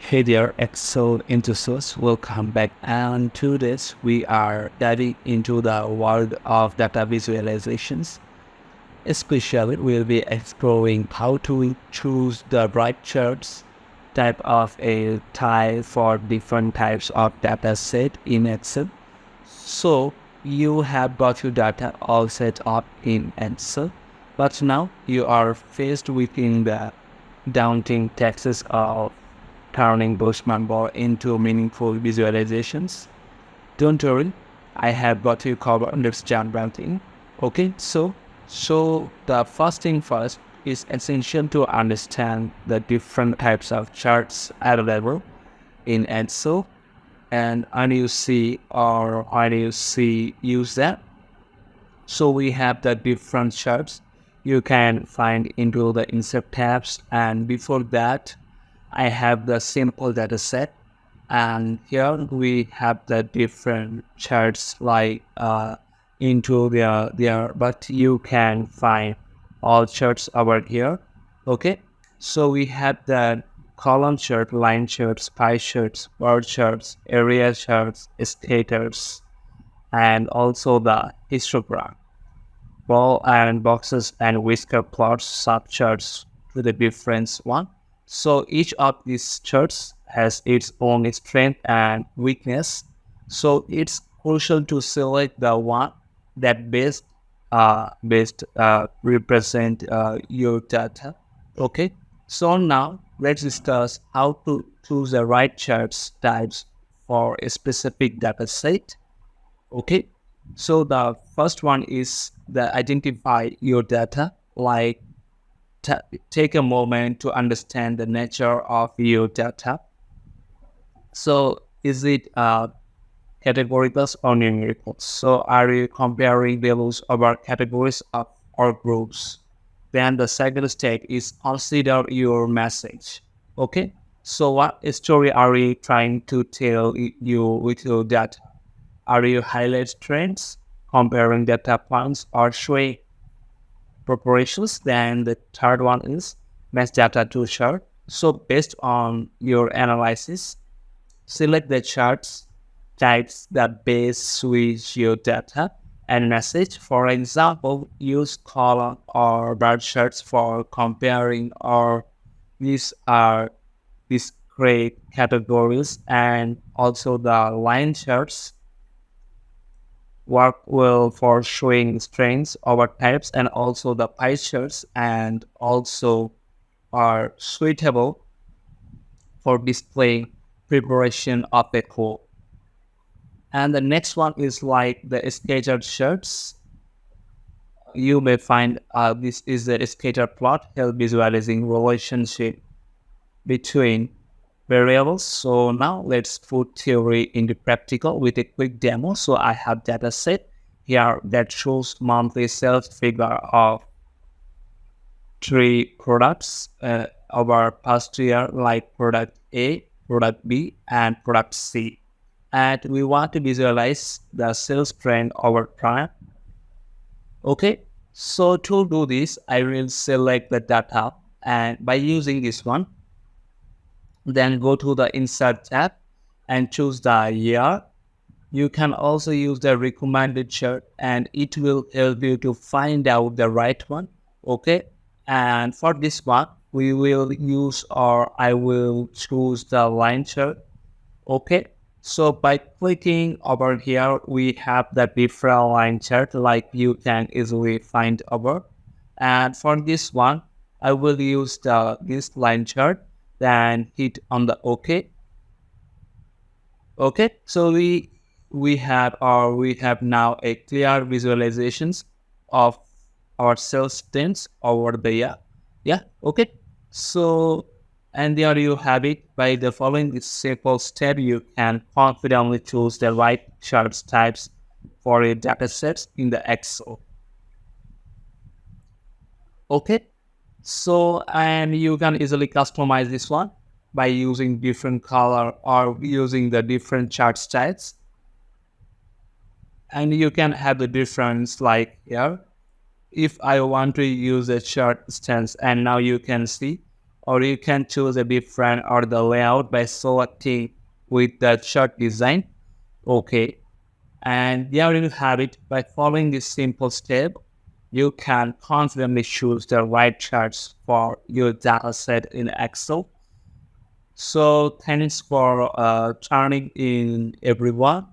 Hey there, Excel enthusiasts, welcome back. And to this, we are diving into the world of data visualizations. Especially, we'll be exploring how to choose the right charts type of a type for different types of data set in Excel. So you have got your data all set up in Excel, but now you are faced with the daunting taxes of turning those numbers into meaningful visualizations. Don't worry, I have got you covered. Let's jump right in. Okay, so the first thing first is essential to understand the different types of charts available in Excel and when you see or when you see use that. So we have the different charts you can find into the insert tabs, and before that I have the simple data set, and here we have the different charts like into there, but you can find all charts over here. Okay, so we have the column chart, line charts, pie charts, bar charts, area charts, skaters, and also the histogram, ball and boxes and whisker plots, subcharts to the different one. So each of these charts has its own strength and weakness. So it's crucial to select the one that best represent your data. Okay. So now let's discuss how to choose the right charts types for a specific data set. Okay. So the first one is the identify your data, like take a moment to understand the nature of your data. So is it categorical or numerical? So are you comparing values over categories of or groups? Then the second step is consider your message. Okay. So what story are you trying to tell you with your data? Are you highlight trends, comparing data points, or showing preparations? Then the third one is match data to chart. So based on your analysis, select the charts types that best with your data and message. For example, use column or bar charts for comparing, or these are these great categories, and also the line charts work well for showing strings over types, and also the pie charts and also are suitable for displaying preparation of a code. And the next one is like the scatter charts. You may find this is the scatter plot help visualizing relationship between variables. So now let's put theory into practical with a quick demo. So I have data set here that shows monthly sales figure of three products over past year, like product A, product B, and product C. And we want to visualize the sales trend over time. Okay, so to do this, I will select the data, and by using this one, then go to the insert tab and choose the year. You can also use the recommended chart, and it will help you to find out the right one. Okay, and for this one we will use, or I will choose the line chart. Okay, so by clicking over here we have the different line chart, like you can easily find over. And for this one I will use this line chart, then hit on the OK. Okay, so we have now a clear visualizations of our sales trends over the year. Yeah, okay. So, and there you have it. By the following this simple step, you can confidently choose the right charts types for your data sets in the Excel. Okay, so and you can easily customize this one by using different color or using the different chart styles, and you can have the difference like here. If I want to use a chart stance, and now you can see or you can choose a different or the layout by selecting with the chart design. Okay. And there you have it. By following this simple step, you can confidently choose the right charts for your data set in Excel. So thanks for turning in, everyone.